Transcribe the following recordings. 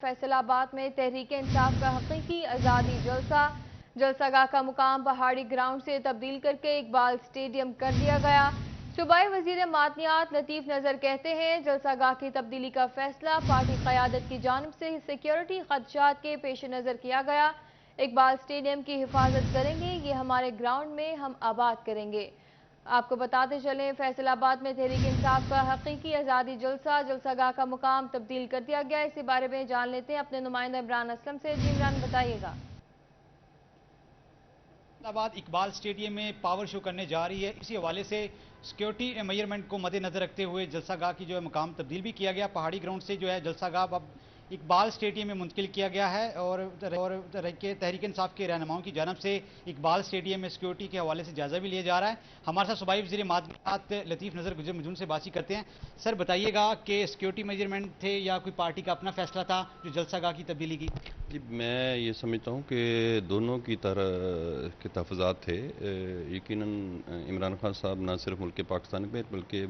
फैसल आबाद में तहरीक इंसाफ का हकीकी आज़ादी जलसा गाह का मुकाम पहाड़ी ग्राउंड से तब्दील करके इकबाल स्टेडियम कर दिया गया। सूबाई वजीर मादनियात लतीफ़ नज़र कहते हैं, जलसा गाह की तब्दीली का फैसला पार्टी क़यादत की जानिब से सिक्योरिटी खदशात के पेश नज़र किया गया। इकबाल स्टेडियम की हिफाजत करेंगे, ये हमारे ग्राउंड में हम आबाद करेंगे। आपको बताते चलें, फैसलाबाद में तहरीक इंसाफ का हकीकी आज़ादी जलसा गाह का मुकाम तब्दील कर दिया गया। इसी बारे में जान लेते हैं अपने नुमाइंदा इमरान असलम से। जी इमरान, बताइएगा। फैसलाबाद इकबाल स्टेडियम में पावर शो करने जा रही है। इसी हवाले से सिक्योरिटी मेजरमेंट को मद्देनजर रखते हुए जलसा गाह की जो है मुकाम तब्दील भी किया गया। पहाड़ी ग्राउंड से जो है जलसा गाह अब इकबाल स्टेडियम में मुंतकिल किया गया है और तहरीक इंसाफ के रहनुमाओं की जानब से इकबाल स्टेडियम में सिक्योरिटी के हवाले से जायजा भी लिया जा रहा है। हमारे साथ सूबाई वज़ीर मादनियात लतीफ़ नज़र गुजर मजून से बातचीत करते हैं। सर, बताइएगा कि सिक्योरिटी मेजरमेंट थे या कोई पार्टी का अपना फैसला था जो जलसा गाह की तब्दीली की? जी, मैं ये समझता हूँ कि दोनों की तरह के तहफ़्फ़ुज़ात थे। यकीनन इमरान खान साहब न सिर्फ मुल्क पाकिस्तान में बल्कि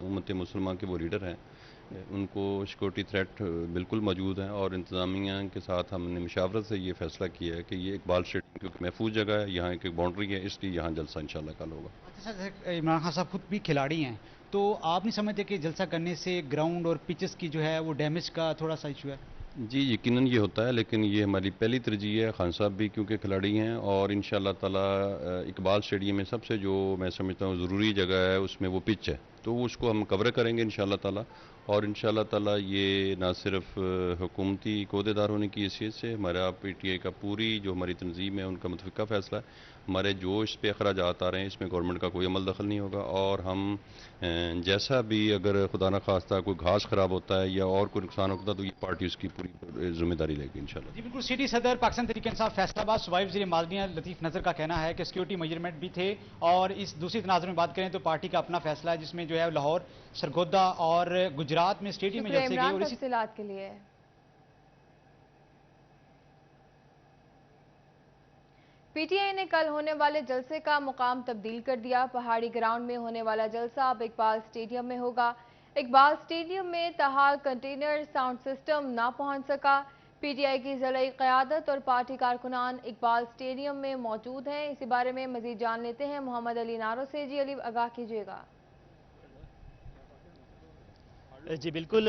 उम्मत मुसलमान के वो लीडर हैं, उनको सिक्योरिटी थ्रेट बिल्कुल मौजूद है और इंतज़ामिया के साथ हमने मुशावरत से ये फ़ैसला किया है कि ये इकबाल स्टेडियम क्योंकि महफूज जगह है, यहाँ एक बाउंड्री है, इसलिए यहाँ जलसा इंशाल्लाह कल होगा। अच्छा सर, इमरान खान साहब खुद भी खिलाड़ी हैं, तो आप नहीं समझते कि जलसा करने से ग्राउंड और पिचेस की जो है वो डैमेज का थोड़ा सा इशू है? जी, यकीनन ये होता है, लेकिन ये हमारी पहली तरजीह है। खान साहब भी क्योंकि खिलाड़ी हैं और इंशाल्लाह ताला इकबाल स्टेडियम में सबसे जो मैं समझता हूँ ज़रूरी जगह है उसमें वो पिच है, तो उसको हम कवर करेंगे इंशाल्लाह ताला। और इंशाल्लाह ताला ये ना सिर्फ हुकूमती कोदेदार होने की हैसियत से हमारा PTI का पूरी जो हमारी तंजीम है उनका मुतफ़िका फ़ैसला है। हमारे जो इस पे अखराजात आ रहे हैं इसमें गवर्नमेंट का कोई अमल दखल नहीं होगा और हम जैसा भी अगर खुदा न खास्ता कोई घास ख़राब होता है या और कोई नुकसान होता है तो ये पार्टी उसकी पूरी जिम्मेदारी लेगी इंशाल्लाह। जी बिल्कुल। सिटी सदर पाकिस्तान तहरीक इंसाफ फैसलाबाद सूबाई वज़ीर मादनियात लतीफ़ नज़र का कहना है कि सिक्योरिटी मेजरमेंट भी थे और इस दूसरी तनाज़ुर में बात करें तो पार्टी का अपना फैसला है जिसमें जो है लाहौर, सरगोदा और गुजरात में स्टेडियम में जलसे गए। और इसी के लिए PTI ने कल होने वाले जलसे का मुकाम तब्दील कर दिया। पहाड़ी ग्राउंड में होने वाला जलसा अब इकबाल स्टेडियम में होगा। इकबाल स्टेडियम में ताहाल कंटेनर साउंड सिस्टम ना पहुंच सका। PTI की ज़िलाई क़यादत और पार्टी कारकुनान इकबाल स्टेडियम में मौजूद हैं। इसी बारे में मजीद जान लेते हैं मोहम्मद अली नारो से। जी अली, आगाह कीजिएगा। जी बिल्कुल,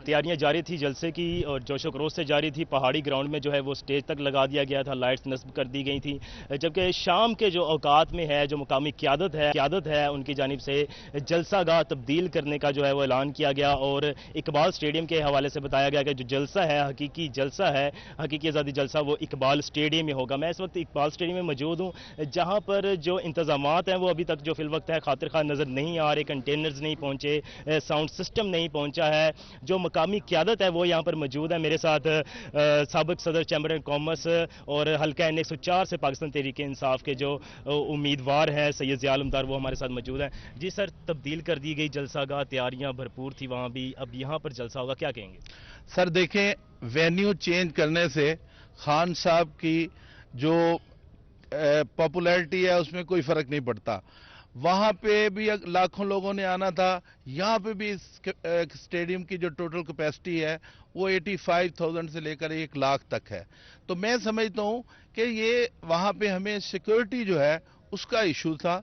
तैयारियां जारी थी जलसे की और जोशो खरोश से जारी थी। पहाड़ी ग्राउंड में जो है वो स्टेज तक लगा दिया गया था, लाइट्स नस्ब कर दी गई थी, जबकि शाम के जो औकात में है जो मुकामी क़यादत है उनकी जानिब से जलसा गाह तब्दील करने का जो है वो ऐलान किया गया और इकबाल स्टेडियम के हवाले से बताया गया कि जो जलसा है हकीकी आज़ादी जलसा वो इकबाल स्टेडियम में होगा। मैं इस वक्त इकबाल स्टेडियम में मौजूद हूँ जहाँ पर जो इंतज़ामात हैं वो अभी तक जो फिलवक्त है खातिर खा नज़र नहीं आ रहे। कंटेनर्स नहीं पहुँचे, साउंड सिस्टम नहीं पहुंचा है। जो मकामी क़यादत है वो यहाँ पर मौजूद है। मेरे साथ साबिक सदर चैम्बर ऑफ कॉमर्स और हल्का N 104 से पाकिस्तान तहरीक इंसाफ के जो उम्मीदवार हैं सैयद ज़िया आलमदार, वो हमारे साथ मौजूद हैं। जी सर, तब्दील कर दी गई जलसा गाह, तैयारियां भरपूर थी वहाँ भी, अब यहाँ पर जलसा होगा, क्या कहेंगे? सर देखें, वेन्यू चेंज करने से खान साहब की जो पॉपुलैरिटी है उसमें कोई फर्क नहीं पड़ता। वहां पे भी लाखों लोगों ने आना था, यहाँ पे भी स्टेडियम की जो टोटल कैपेसिटी है वो 85,000 से लेकर 1 लाख तक है। तो मैं समझता हूँ कि ये वहां पे हमें सिक्योरिटी जो है उसका इशू था।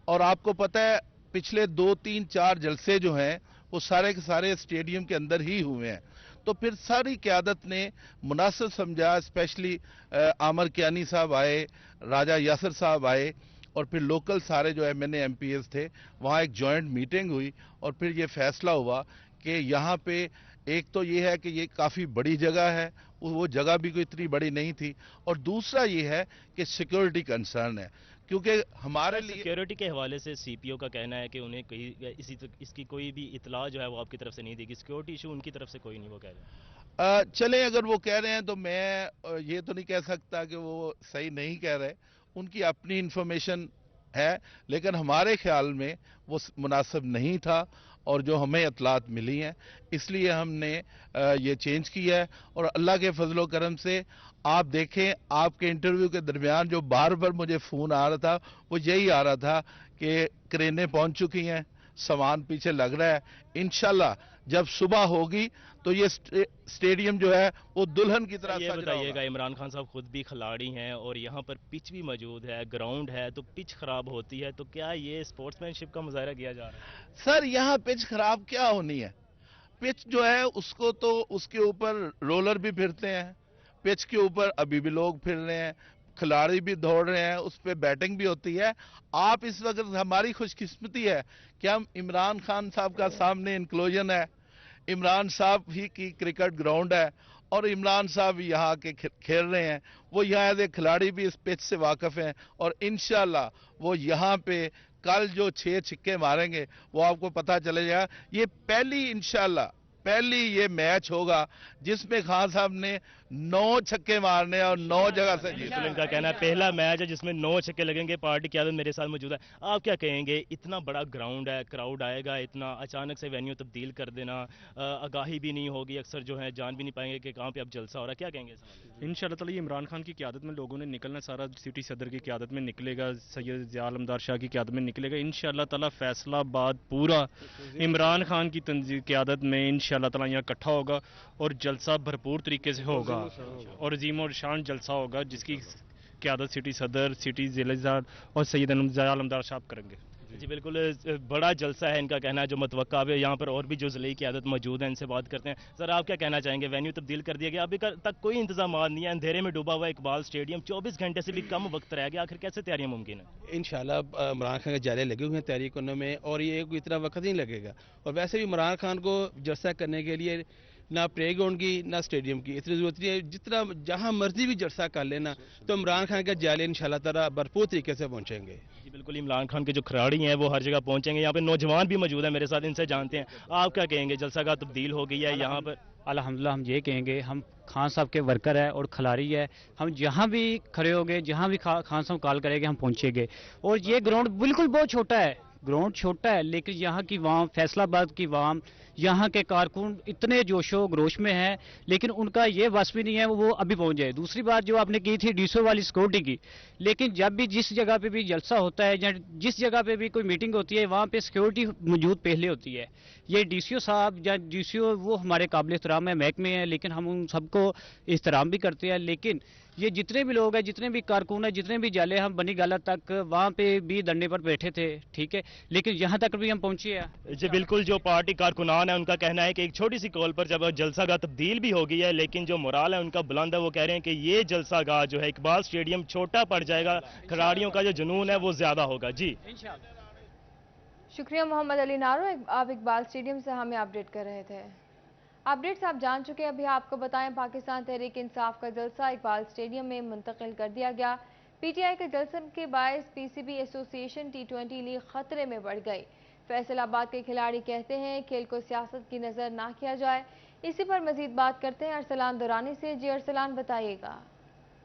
और आपको पता है पिछले 2, 3, 4 जलसे जो हैं वो सारे के सारे स्टेडियम के अंदर ही हुए हैं। तो फिर सारी क़यादत ने मुनासिब समझा, स्पेशली आमर कियानी साहब आए, राजा यासर साहब आए और फिर लोकल सारे जो MNA MPs थे, वहाँ एक जॉइंट मीटिंग हुई और फिर ये फैसला हुआ कि यहाँ पे एक तो ये है कि ये काफ़ी बड़ी जगह है, वो जगह भी कोई इतनी बड़ी नहीं थी, और दूसरा ये है कि सिक्योरिटी कंसर्न है क्योंकि हमारे लिए सिक्योरिटी के हवाले से CPO का कहना है कि उन्हें इसकी कोई भी इतला जो है वो आपकी तरफ से नहीं देगी। सिक्योरिटी इशू उनकी तरफ से कोई नहीं, वो कह रहे हैं। चलें, अगर वो कह रहे हैं तो मैं ये तो नहीं कह सकता कि वो सही नहीं कह रहे, उनकी अपनी इंफॉर्मेशन है, लेकिन हमारे ख्याल में वो मुनासिब नहीं था और जो हमें इतलात मिली हैं इसलिए हमने ये चेंज किया है। और अल्लाह के फजलो करम से आप देखें, आपके इंटरव्यू के दरमियान जो बार बार मुझे फ़ोन आ रहा था वो यही आ रहा था कि क्रेनें पहुंच चुकी हैं, सामान पीछे लग रहा है। इंशाल्लाह जब सुबह होगी तो ये स्टेडियम जो है वो दुल्हन की तरह ये सज रहा बताइएगा, होगा। इमरान खान साहब खुद भी खिलाड़ी हैं और यहाँ पर पिच भी मौजूद है, ग्राउंड है, तो पिच खराब होती है तो क्या ये स्पोर्ट्समैनशिप का मुजाहरा किया जा रहा है? सर यहाँ पिच खराब क्या होनी है? पिच जो है उसको तो उसके ऊपर रोलर भी फिरते हैं, पिच के ऊपर अभी भी लोग फिर रहे हैं, खिलाड़ी भी दौड़ रहे हैं, उस पर बैटिंग भी होती है। आप इस वक्त, हमारी खुशकिस्मती है कि हम इमरान खान साहब का सामने इंक्लूजन है, इमरान साहब ही की क्रिकेट ग्राउंड है और इमरान साहब यहाँ के खेल रहे हैं। वो यहाँ के खिलाड़ी भी इस पिच से वाकिफ हैं और इंशाल्लाह वो यहाँ पे कल जो 6 छक्के मारेंगे वो आपको पता चलेगा। ये पहली ये मैच होगा जिसमें खान साहब ने 9 छक्के मारने और 9 जगह से बिल्कुल, जीतना। इनका कहना है पहला मैच है जिसमें 9 छक्के लगेंगे। पार्टी की आदत मेरे साथ मौजूद है, आप क्या कहेंगे? इतना बड़ा ग्राउंड है, क्राउड आएगा, इतना अचानक से वेन्यू तब्दील कर देना, आगाही भी नहीं होगी, अक्सर जो है जान भी नहीं पाएंगे कि कहाँ पे अब जलसा हो रहा है, क्या कहेंगे इस हवाले से? इंशाअल्लाह ताला ये इमरान खान की क़यादत में लोगों ने निकलना, सारा सिटी सदर की क़यादत में निकलेगा, सैयद ज़िया आलमदार शाह की क़यादत में निकलेगा इंशाअल्लाह ताला। फैसलाबाद पूरा इमरान खान की क़यादत में इंशाअल्लाह ताला यहाँ इकट्ठा होगा और जलसा भरपूर तरीके से होगा और अजीम और शान जलसा होगा जिसकी क़यादत सिटी सदर, सिटी ज़िला और सैयद ज़िया आलमदार साहब करेंगे। जी बिल्कुल, बड़ा जलसा है इनका कहना है जो मतवक्का है। यहाँ पर और भी जो ज़िले की आदत मौजूद है, इनसे बात करते हैं। सर आप क्या कहना चाहेंगे? वेन्यू तब्दील कर दिया गया, अभी तक कोई इंतजाम नहीं है, अंधेरे में डूबा हुआ इकबाल स्टेडियम, 24 घंटे से भी कम वक्त रह गया, आखिर कैसे तैयारियां मुमकिन है? इंशाल्लाह इमरान खान के जाले लगे हुए हैं तैयारी करने में और ये कोई इतना वक्त नहीं लगेगा। और वैसे भी इमरान खान को जलसा करने के लिए ना प्ले ग्राउंड की ना स्टेडियम की इतनी जरूरत नहीं है, जितना जहां मर्जी भी जलसा कर लेना तो इमरान खान के जाले इंशाल्लाह ताला भरपूर तरीके से पहुंचेंगे। जी बिल्कुल, इमरान खान के जो खिलाड़ी हैं वो हर जगह पहुंचेंगे। यहाँ पे नौजवान भी मौजूद है मेरे साथ, इनसे जानते हैं आप क्या कहेंगे? जलसा का तब्दील हो गई है यहाँ पर? अल्हम्दुलिल्लाह हम ये कहेंगे, हम खान साहब के वर्कर है और खिलाड़ी है, हम जहाँ भी खड़े होंगे, जहाँ भी खान साहब कॉल करेंगे हम पहुँचेंगे। और ये ग्राउंड बिल्कुल बहुत छोटा है, ग्राउंड छोटा है लेकिन यहाँ की वाम, फैसलाबाद की वाम, यहाँ के कारकुन इतने जोशो खरोश में हैं लेकिन उनका ये बस भी नहीं है वो अभी पहुँच जाए। दूसरी बात जो आपने की थी डीसो वाली सिक्योरिटी की, लेकिन जब भी जिस जगह पे भी जलसा होता है या जिस जगह पे भी कोई मीटिंग होती है वहाँ पे सिक्योरिटी मौजूद पहले होती है। ये डीसीओ साहब या डीसीओ वो हमारे काबिल एहतराम है, महकमे हैं, लेकिन हम उन सबको एहतराम भी करते हैं। लेकिन ये जितने भी लोग हैं, जितने भी कारकुन हैं, जितने भी जाले, हम बनी गाला तक वहाँ पे भी धरने पर बैठे थे, ठीक है, लेकिन यहाँ तक भी हम पहुँचे हैं। जी बिल्कुल, जो पार्टी कारकुनान है उनका कहना है कि एक छोटी सी कॉल पर जब जलसा गाह तब्दील भी हो गई है लेकिन जो मोराल है उनका बुलंद है। वो कह रहे हैं कि ये जलसा गाह जो है इकबाल स्टेडियम छोटा पड़ जाएगा, खिलाड़ियों का जो जुनून है वो ज्यादा होगा। जी शुक्रिया मोहम्मद अली नारो, आप इकबाल स्टेडियम से हमें अपडेट कर रहे थे। अपडेट्स आप जान चुके हैं, अभी आपको बताएं पाकिस्तान तहरीक इंसाफ का जलसा इकबाल स्टेडियम में मुंतकिल कर दिया गया। पीटीआई के जलसे के बायस पीसीबी एसोसिएशन T20 लीग खतरे में बढ़ गई। फैसलाबाद के खिलाड़ी कहते हैं खेल को सियासत की नज़र ना किया जाए। इसी पर मजीद बात करते हैं अरसलान दुरानी से। जी अरसलान बताइएगा।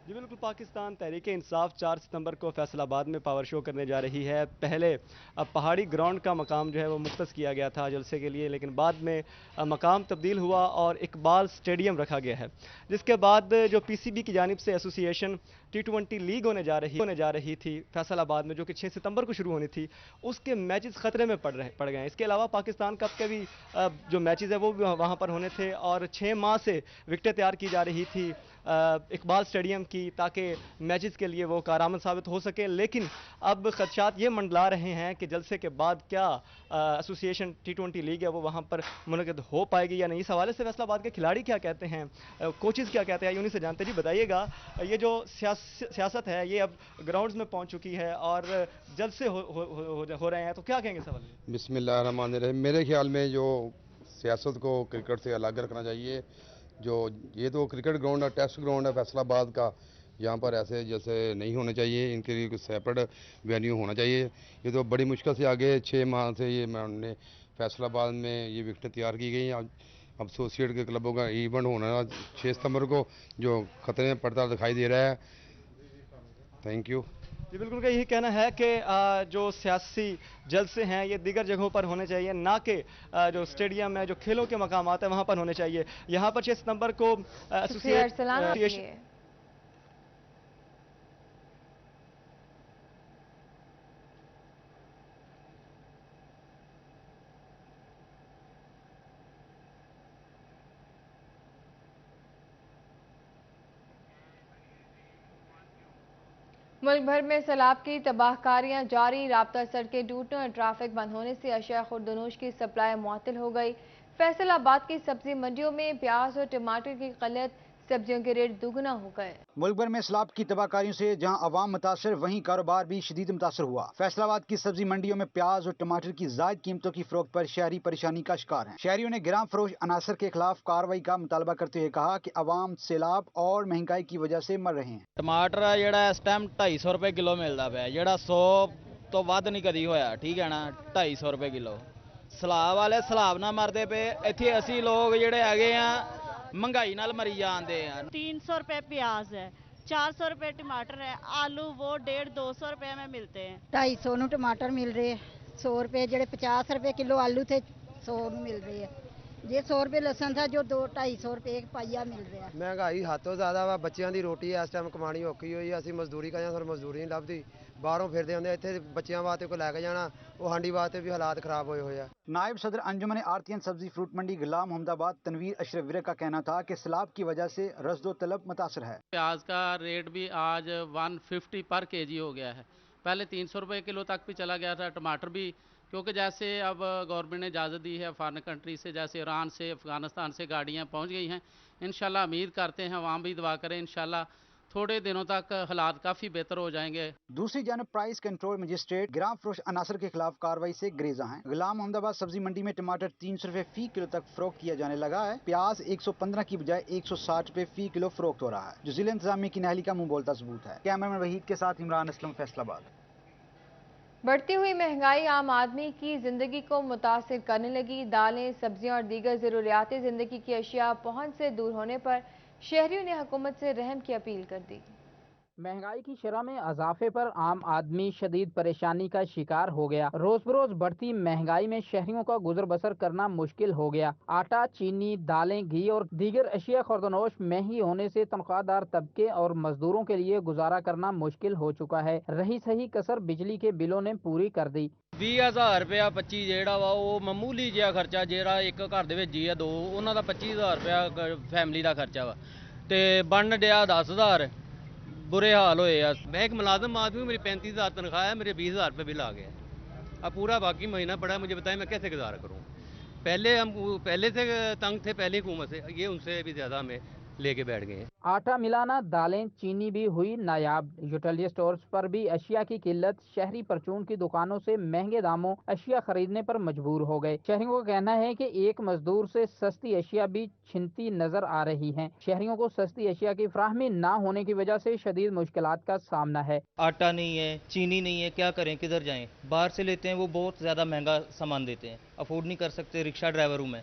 जी बिल्कुल, पाकिस्तान तहरीक इंसाफ 4 सितंबर को फैसलाबाद में पावर शो करने जा रही है। पहले पहाड़ी ग्राउंड का मकाम जो है वो मुख्तस किया गया था जलसे के लिए, लेकिन बाद में मकाम तब्दील हुआ और इकबाल स्टेडियम रखा गया है। जिसके बाद जो पीसीबी की जानिब से एसोसिएशन T20 लीग होने जा रही थी फैसलाबाद में, जो कि 6 सितंबर को शुरू होनी थी, उसके मैचेस खतरे में पड़ गए हैं। इसके अलावा पाकिस्तान कप के भी जो मैचेस है वो भी वहाँ पर होने थे और 6 माह से विकटें तैयार की जा रही थी इकबाल स्टेडियम की, ताकि मैचेस के लिए वो कारआमद साबित हो सके। लेकिन अब खदशात ये मंडला रहे हैं कि जलसे के बाद क्या एसोसिएशन T20 लीग है वो वहाँ पर मुनक़िद हो पाएगी या नहीं। इस हवाले से फैसलाबाद के खिलाड़ी क्या कहते हैं, कोचेज़ क्या कहते हैं, उन्हीं से जानते। जी बताइएगा, ये जो सियासत है ये अब ग्राउंड्स में पहुँच चुकी है और जलसे हो रहे हैं, तो क्या कहेंगे सवाल? बिस्मिल्लाहिर्रहमानिर्रहीम। मेरे ख्याल में जो सियासत को क्रिकेट से अलग रखना चाहिए। जो ये तो क्रिकेट ग्राउंड है, टेस्ट ग्राउंड है फैसलाबाद का, यहाँ पर ऐसे जैसे नहीं होने चाहिए, इनके लिए कुछ सेपरेट वेन्यू होना चाहिए। ये तो बड़ी मुश्किल से आगे 6 माह से ये हमने फैसलाबाद में ये विकेटें तैयार की गई। अब एसोसिएट के क्लबों का इवेंट होना 6 सितंबर को, जो खतरे में पड़ता दिखाई दे रहा है। Thank you. जी बिल्कुल का यही कहना है कि जो सियासी जलसे हैं ये दीगर जगहों पर होने चाहिए, ना कि जो स्टेडियम है, जो खेलों के मकामात है वहाँ पर होने चाहिए। यहाँ पर 6 सितंबर को एसोसिएशन मुल्क भर में सैलाब की तबाहकारियां जारी, राब्ता सड़कें टूटने और ट्रैफिक बंद होने से अशिया खुर्दनोश की सप्लाई मुअत्तल हो गई। फैसलाबाद की सब्जी मंडियों में प्याज और टमाटर की किल्लत, सब्जियों के रेट दुगना हो गए। मुल्क भर में सैलाब की तबाहकारियों से जहां अवाम मुतासर, वहीं कारोबार भी शदीद मुतासर हुआ। फैसलाबाद की सब्जी मंडियों में प्याज और टमाटर की जायद कीमतों की फरोख्त पर शहरी परेशानी का शिकार हैं। शहरियों ने गिराम फरोश अनासर के खिलाफ कार्रवाई का मुतालबा करते हुए कहा कि अवाम सैलाब और महंगाई की वजह से मर रहे हैं। टमाटर ਜਿਹੜਾ ਇਸ ਟਾਈਮ 250 ਰੁਪਏ ਕਿਲੋ ਮਿਲਦਾ ਪਿਆ, ਜਿਹੜਾ 100 ਤੋਂ ਵੱਧ ਨਹੀਂ ਕਦੀ ਹੋਇਆ, ਠੀਕ ਹੈ ਨਾ, 250 ਰੁਪਏ ਕਿਲੋ। ਸਲਾਬ ਵਾਲੇ ਸਲਾਬ ਨਾਲ ਮਰਦੇ ਪਏ, ਇੱਥੇ ਅਸੀਂ ਲੋਕ ਜਿਹੜੇ ਹੈਗੇ ਆ महंगाई नाल मरी जाते हैं। 300 रुपए प्याज है, 400 रुपए टमाटर है, आलू वो 150-200 रुपए में मिलते हैं। 250 ਨੂੰ ਟਮਾਟਰ ਮਿਲ ਰਹੇ, 100 ਰੁਪਏ ਜਿਹੜੇ 50 ਰੁਪਏ ਕਿਲੋ ਆਲੂ ਥੇ 100 ਨੂੰ ਮਿਲ ਰਹੇ ਹੈ। ਜੇ 100 ਰੁਪਏ ਲਸਣ ਥਾ ਜੋ 250 ਰੁਪਏ ਇੱਕ ਪਾਈਆ ਮਿਲ ਰਿਹਾ। ਮਹਿੰਗਾਈ ਹੱਦੋਂ ਜ਼ਿਆਦਾ ਵਾ, ਬੱਚਿਆਂ ਦੀ ਰੋਟੀ ਇਸ ਟਾਈਮ ਕਮਾਣੀ ਔਖੀ ਹੋਈ, ਅਸੀਂ ਮਜ਼ਦੂਰੀ ਕਰਦੇ ਹਾਂ, ਸਾਨੂੰ ਮਜ਼ਦੂਰੀ ਨਹੀਂ ਲੱਭਦੀ, ਬਾਹਰੋਂ ਫਿਰਦੇ ਹੁੰਦੇ, ਇੱਥੇ ਬੱਚਿਆਂ ਵਾਸਤੇ ਕੋਈ ਲੈ ਕੇ ਜਾਣਾ, ਉਹ ਹਾਂਡੀ ਵਾਸਤੇ ਵੀ ਹਾਲਾत खराब हुए हुए हैं। नायब सदर अंजुमन आरतीयन सब्जी फ्रूट मंडी गुलाम मोहम्मदाबाद तनवीर अशरफ विरक का कहना था कि सैलाब की वजह से रस्दो तलब मुतासर है। प्याज का रेट भी आज 150 पर केजी हो गया है, पहले 300 रुपये किलो तक भी चला गया था। टमाटर भी, क्योंकि जैसे अब गवर्नमेंट ने इजाज़त दी है फॉरेन कंट्री से, जैसे ईरान से, अफ़गानिस्तान से गाड़ियाँ पहुँच गई हैं। इंशाल्लाह उम्मीद करते हैं, अवाम भी दुआ करें, इंशाल्लाह थोड़े दिनों तक हालात काफ़ी बेहतर हो जाएंगे। दूसरी जानब प्राइस कंट्रोल मजिस्ट्रेट गिराम फरोश अनासर के खिलाफ कार्रवाई से ग्रेजा हैं। गुलाम मोहम्मदाबाद सब्जी मंडी में टमाटर 300 रुपए फी किलो तक फरोख्त किया जाने लगा है। प्याज 115 की बजाय 160 रुपए फी किलो फरोख्त हो रहा है, जो जिला इंतजामिया की नाहली का मुंह बोलता सबूत है। कैमरामैन वहीद के साथ इमरान असलम, फैसलाबाद। बढ़ती हुई महंगाई आम आदमी की जिंदगी को मुतासिर करने लगी। दालें, सब्जियां और दीगर ज़रूरियाती जिंदगी की अशिया पहुंच से दूर होने पर शहरियों ने हुकूमत से रहम की अपील कर दी। महंगाई की शरह में इजाफे पर आम आदमी शदीद परेशानी का शिकार हो गया। रोज बरोज बढ़ती महंगाई में शहरियों का गुजर बसर करना मुश्किल हो गया। आटा, चीनी, दालें, घी और दीगर अशिया खुर्दनोश महंगी होने से तनख्वाहदार तबके और मजदूरों के लिए गुजारा करना मुश्किल हो चुका है। रही सही कसर बिजली के बिलों ने पूरी कर दी। 20,000 रुपया 25 ਜਿਹੜਾ ਵਾ ਉਹ ਮਾਮੂਲੀ ਜਿਹਾ ਖਰਚਾ, ਜਿਹੜਾ ਇੱਕ ਘਰ ਦੇ ਵਿੱਚ ਜੀ ਆ ਦੋ, ਉਹਨਾਂ ਦਾ 25,000 ਰੁਪਇਆ ਫੈਮਿਲੀ ਦਾ ਖਰਚਾ ਵਾ, ਤੇ ਬਣ ਡਿਆ 10,000। बुरे हाल होए यार। मैं एक मुलाजिम आदमी हूँ, मेरी 35,000 तनख्वाह है, मेरे 20,000 रुपये बिल आ गया। अब पूरा बाकी महीना पड़ा है, मुझे बताएं मैं कैसे गुजारा करूँ। पहले से तंग थे, पहले हुकूमत से, ये उनसे भी ज़्यादा हमें लेके बैठ गए हैं। आटा मिलाना, दालें, चीनी भी हुई नायाब। यूटिलिटी स्टोर्स पर भी अशिया की किल्लत, शहरी परचून की दुकानों से महंगे दामों अशिया खरीदने पर मजबूर हो गए। शहरियों का कहना है कि एक मजदूर से सस्ती अशिया भी छिनती नजर आ रही हैं। शहरियों को सस्ती अशिया की फराहमी न होने की वजह से शदीद मुश्किलात का सामना है। आटा नहीं है, चीनी नहीं है, क्या करें, किधर जाएं? बाहर से लेते हैं, वो बहुत ज़्यादा महंगा सामान देते हैं, अफोर्ड नहीं कर सकते। रिक्शा ड्राइवर हूँ मैं,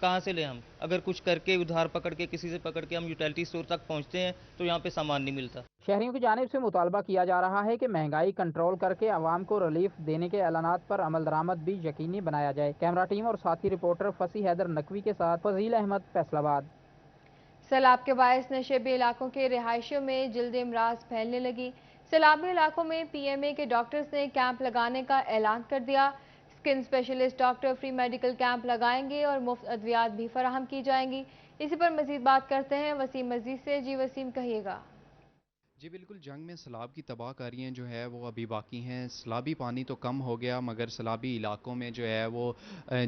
कहाँ से लें हम? अगर कुछ करके उधार पकड़ के किसी से पकड़ के हम यूटिलिटी स्टोर तक पहुँचते हैं तो यहाँ पे सामान नहीं मिलता। शहरियों की जानिब से मुतालबा किया जा रहा है कि महंगाई कंट्रोल करके आवाम को रिलीफ देने के ऐलानात पर अमल दरामद भी यकीनी बनाया जाए। कैमरा टीम और साथी रिपोर्टर फसी हैदर नकवी के साथ फजील अहमद, फैसलाबाद। सैलाब के बायस नशेबी इलाकों के रिहायशियों में जल्द इमराज फैलने लगी। सैलाबी इलाकों में PMA के डॉक्टर्स ने कैंप लगाने का ऐलान कर दिया। Skin specialist doctor free medical camp लगाएंगे और मुफ्त अद्वियात भी फराहम की जाएंगी। इसी पर मजीद बात करते हैं वसीम मजीद से। जी वसीम, कहिएगा। जी बिल्कुल, जंग में सैलाब की तबाहकारियाँ जो है वो अभी बाकी हैं। सैलाबी पानी तो कम हो गया, मगर सैलाबी इलाकों में जो है वो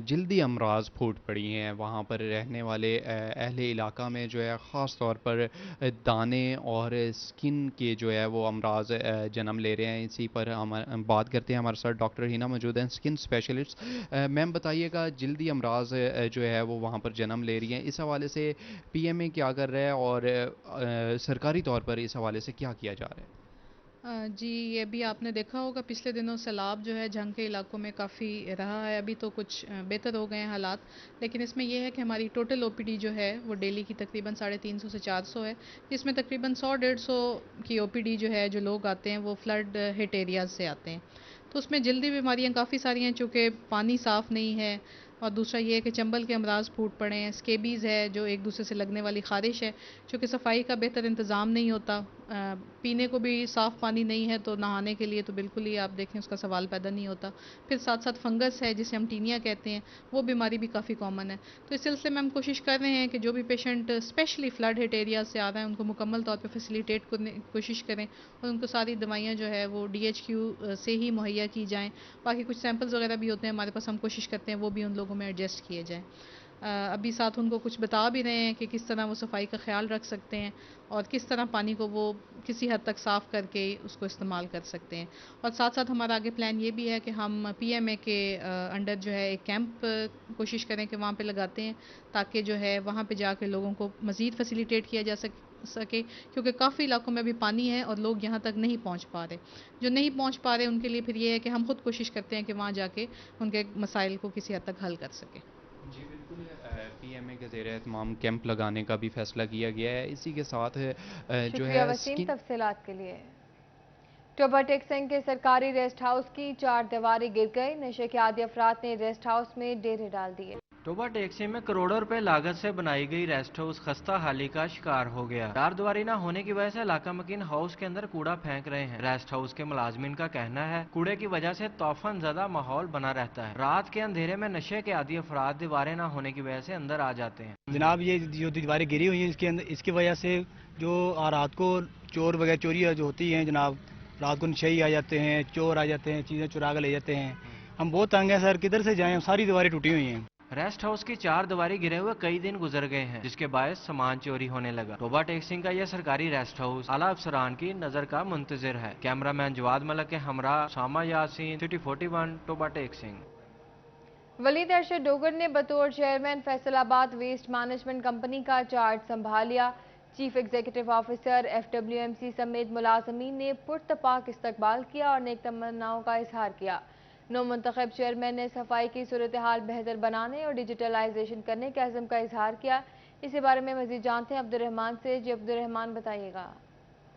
जल्दी अमराज फूट पड़ी हैं। वहाँ पर रहने वाले अहले इलाका में जो है ख़ास तौर पर दाने और स्किन के जो है वो अमराज जन्म ले रहे हैं। इसी पर हम बात करते हैं, हमारे साथ डॉक्टर हिना मौजूद हैं, स्किन स्पेशलिस्ट। मैम बताइएगा, जल्दी अमराज जो है वो वहाँ पर जन्म ले रही हैं, इस हवाले से PMA क्या कर रहा है और सरकारी तौर पर इस हवाले से क्या किया जा रहा है? जी, ये भी आपने देखा होगा पिछले दिनों सैलाब जो है जंग के इलाकों में काफ़ी रहा है। अभी तो कुछ बेहतर हो गए हैं हालात, लेकिन इसमें यह है कि हमारी टोटल OPD जो है वो डेली की तकरीबन 350 से 400 है, जिसमें तकरीबन 100-150 की OPD जो है, जो लोग आते हैं वो फ्लड हिट एरियाज से आते हैं। तो उसमें जल्दी बीमारियाँ काफ़ी सारी हैं, चूँकि पानी साफ़ नहीं है, और दूसरा ये है कि चंबल के अमराज फूट पड़े हैं, स्केबीज़ है जो एक दूसरे से लगने वाली खारिश है, चूँकि सफाई का बेहतर इंतज़ाम नहीं होता, पीने को भी साफ़ पानी नहीं है तो नहाने के लिए तो बिल्कुल ही आप देखें उसका सवाल पैदा नहीं होता। फिर साथ साथ फंगस है जिसे हम टीनिया कहते हैं, वो बीमारी भी काफ़ी कॉमन है। तो इस सिलसिले में हम कोशिश कर रहे हैं कि जो भी patient specially flood hit area से आ रहे हैं उनको मुकम्मल तौर पे फैसिलिटेट करने की कोशिश करें और उनको सारी दवाइयाँ जो है वो DHQ से ही मुहैया की जाएँ। बाकी कुछ सैंपल्स वगैरह भी होते हैं हमारे पास, हम कोशिश करते हैं वो भी उन लोगों में एडजस्ट किए जाएँ। अभी साथ उनको कुछ बता भी रहे हैं कि किस तरह वो सफाई का ख्याल रख सकते हैं और किस तरह पानी को वो किसी हद तक साफ़ करके उसको इस्तेमाल कर सकते हैं। और साथ साथ हमारा आगे प्लान ये भी है कि हम PMA के अंडर जो है एक कैंप कोशिश करें कि वहाँ पे लगाते हैं ताकि जो है वहाँ पे जाके लोगों को मज़ीद फैसिलिटेट किया जा सके, क्योंकि काफ़ी इलाकों में अभी पानी है और लोग यहाँ तक नहीं पहुँच पा रहे। जो नहीं पहुँच पा रहे उनके लिए फिर ये है कि हम खुद कोशिश करते हैं कि वहाँ जाके उनके मसाइल को किसी हद तक हल कर सकें। जी बिल्कुल, PMA के ज़ेर एहतमाम कैंप लगाने का भी फैसला किया गया है। इसी के साथ जो है वसीम तफसीलात के लिए। टोबा टेक्सिंग के सरकारी रेस्ट हाउस की 4 दीवारें गिर गई। नशे के आदी अफराद ने रेस्ट हाउस में डेरे डाल दिए। टोबा टेक्सी में करोड़ों रुपए लागत से बनाई गई रेस्ट हाउस खस्ता हाली का शिकार हो गया। चारदीवारी न होने की वजह से इलाका मकीन हाउस के अंदर कूड़ा फेंक रहे हैं। रेस्ट हाउस के मुलाजमिन का कहना है कूड़े की वजह से तौफान ज़्यादा माहौल बना रहता है। रात के अंधेरे में नशे के आदी अफराद दीवारें न होने की वजह से अंदर आ जाते हैं। जनाब ये जो दीवारें गिरी हुई है इसकी वजह से जो रात को चोर वगैरह चोरी जो होती है जनाब, रात को नशेई आ जाते हैं, चोर आ जाते हैं, चीज़ें चुरा कर ले जाते हैं। हम बहुत तंग हैं सर, किधर से जाएं, सारी दीवारें टूटी हुई हैं। रेस्ट हाउस की 4 दीवारें गिरे हुए कई दिन गुजर गए हैं जिसके बायस सामान चोरी होने लगा। टोबा टेक्सिंग का यह सरकारी रेस्ट हाउस आला अफसरान की नजर का मुंतजिर है। कैमरामैन जवाद मलक के हमरा शामा यासीन, सिटी 41, टोबा टेक्सिंग। वलीद अरशद डोगर ने बतौर chairman Faisalabad waste management company का चार्ज संभाल लिया। चीफ एग्जीक्यूटिव ऑफिसर FWMC समेत मुलाजमीन ने पुरतपाक इस्तकबाल किया और नेक तमन्नाओं का इजहार किया। नौ मुंतखब चेयरमैन ने सफाई की सूरत हाल बेहतर बनाने और डिजिटलाइजेशन करने के अज़्म का इजहार किया। इसी बारे में मज़ीद जानते हैं अब्दुर्रहमान से। जी अब्दुर्रहमान, बताइएगा।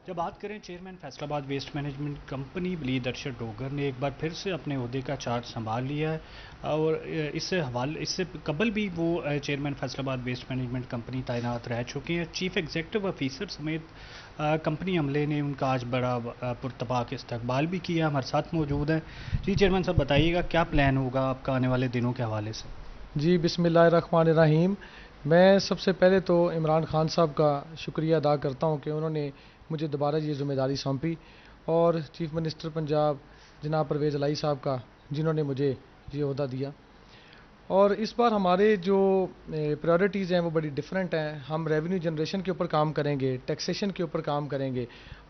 जब बात करें chairman Faisalabad waste management company Waleed Arshad Dogar ने एक बार फिर से अपने ओहदे का चार्ज संभाल लिया है और इससे कबल भी वो chairman Faisalabad waste management company तैनात रह चुके हैं। चीफ एग्जीक्यूटिव ऑफिसर समेत कंपनी अमले ने उनका आज बड़ा पुरतपाक इस्तकबाल भी किया। हमारे साथ मौजूद हैं। जी चेयरमैन साहब, बताइएगा क्या प्लान होगा आपका आने वाले दिनों के हवाले से? जी बिस्मिल्लाहिर्रहमानिर्रहीम। मैं सबसे पहले तो इमरान खान साहब का शुक्रिया अदा करता हूँ कि उन्होंने मुझे दोबारा ये ज़िम्मेदारी सौंपी, और चीफ मिनिस्टर पंजाब जनाब परवेज़ इलाही साहब का जिन्होंने मुझे ये ओहदा दिया। और इस बार हमारे जो प्रायोरिटीज़ हैं वो बड़ी डिफरेंट हैं। हम रेवेन्यू जनरेशन के ऊपर काम करेंगे, टैक्सेशन के ऊपर काम करेंगे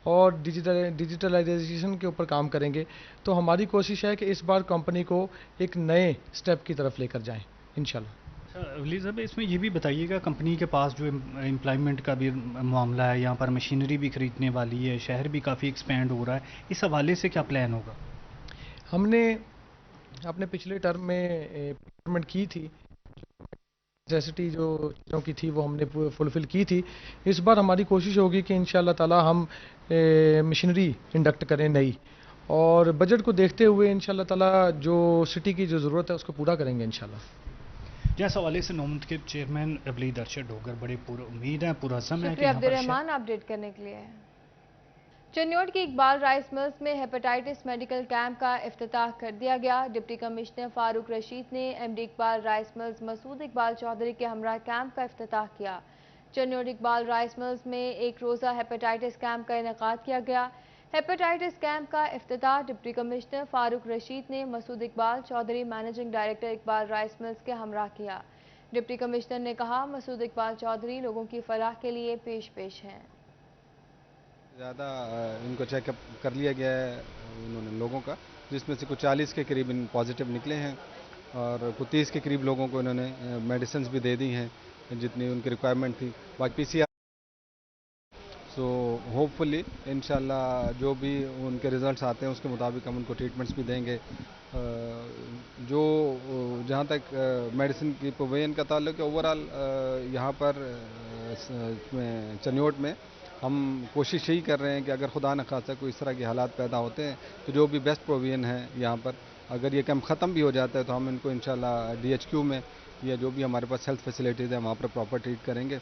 और डिजिटलाइजेशन के ऊपर काम करेंगे। तो हमारी कोशिश है कि इस बार कंपनी को एक नए स्टेप की तरफ लेकर जाएं इंशाल्लाह। वलीद साहब, इसमें ये भी बताइएगा कंपनी के पास जो एम्प्लॉयमेंट का भी मामला है, यहाँ पर मशीनरी भी खरीदने वाली है, शहर भी काफ़ी एक्सपेंड हो रहा है, इस हवाले से क्या प्लान होगा? हमने अपने पिछले टर्म में पेमेंट की थी, नेसेसिटी जो चीज़ों की थी वो हमने फुलफ़िल की थी। इस बार हमारी कोशिश होगी कि इंशाल्लाह ताला हम मशीनरी इंडक्ट करें नई, और बजट को देखते हुए इंशाल्लाह ताला जो सिटी की जो ज़रूरत है उसको पूरा करेंगे इंशाल्लाह। जिस हवाले से नौमुंतखब चेयरमैन वलीद अरशद डोगर बड़े पूरा उम्मीद है, पूरा समय है कि अब्दुर्रहमान अपडेट करने के लिए। चन्योट की इकबाल राइस मिल्स में हेपेटाइटिस मेडिकल कैंप का इफ्तिताह कर दिया गया। डिप्टी कमिश्नर फारूक रशीद ने MD Iqbal rice mills Masood Iqbal Chaudhry के हमरा कैंप का इफ्तिताह किया। चन्योट इकबाल राइस मिल्स में एक रोज़ा हेपेटाइटिस कैंप का इनेकाद किया गया। हेपेटाइटिस कैंप का इफ्तिताह डिप्टी कमिश्नर फारूक रशीद ने Masood Iqbal Chaudhry managing director Iqbal rice mills के हमरा किया। डिप्टी कमिश्नर ने कहा मसूद इकबाल चौधरी लोगों की फलाह के लिए पेश हैं। ज़्यादा इनको चेकअप कर लिया गया है उन्होंने लोगों का, जिसमें से कुछ 40 के करीब इन पॉजिटिव निकले हैं और कुछ 30 के करीब लोगों को इन्होंने मेडिसिन भी दे दी हैं जितनी उनकी रिक्वायरमेंट थी। बाकी PCR सो होपफुली इंशाल्लाह जो भी उनके रिज़ल्ट्स आते हैं उसके मुताबिक हम उनको ट्रीटमेंट्स भी देंगे। जो जहाँ तक मेडिसिन की प्रोविजन का ताल्लुक है, ओवरऑल यहाँ पर चन्योट में हम कोशिश यही कर रहे हैं कि अगर खुदा न खासा कोई इस तरह के हालात पैदा होते हैं तो जो भी बेस्ट प्रोविजन है यहाँ पर, अगर ये कैंप ख़त्म भी हो जाता है तो हम इनको इंशाल्लाह DHQ में या जो भी हमारे पास हेल्थ फैसिलिटीज़ है वहाँ पर प्रॉपर ट्रीट करेंगे।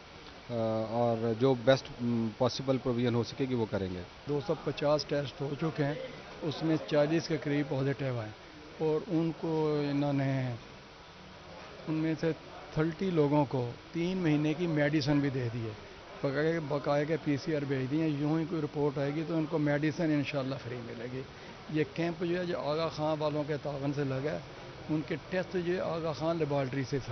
اور جو بیسٹ پاسبل پروویژن ہو سکے گی وہ کریں گے. 250 ٹیسٹ ہو چکے ہیں, اس میں 40 کے قریب پازیٹیو آئے اور ان کو انہوں نے ان میں سے 30 لوگوں کو 3 مہینے کی میڈیسن بھی دے دی ہے, بقایا PCR بھیج دی ہیں. یوں ہی کوئی رپورٹ آئے گی تو ان کو میڈیسن انشاءاللہ فری ملے گی. یہ کیمپ جو ہے جو آغا خان والوں کے تعاون سے لگا ہے, ان کے ٹیسٹ جو آغا خان لیبارٹری سے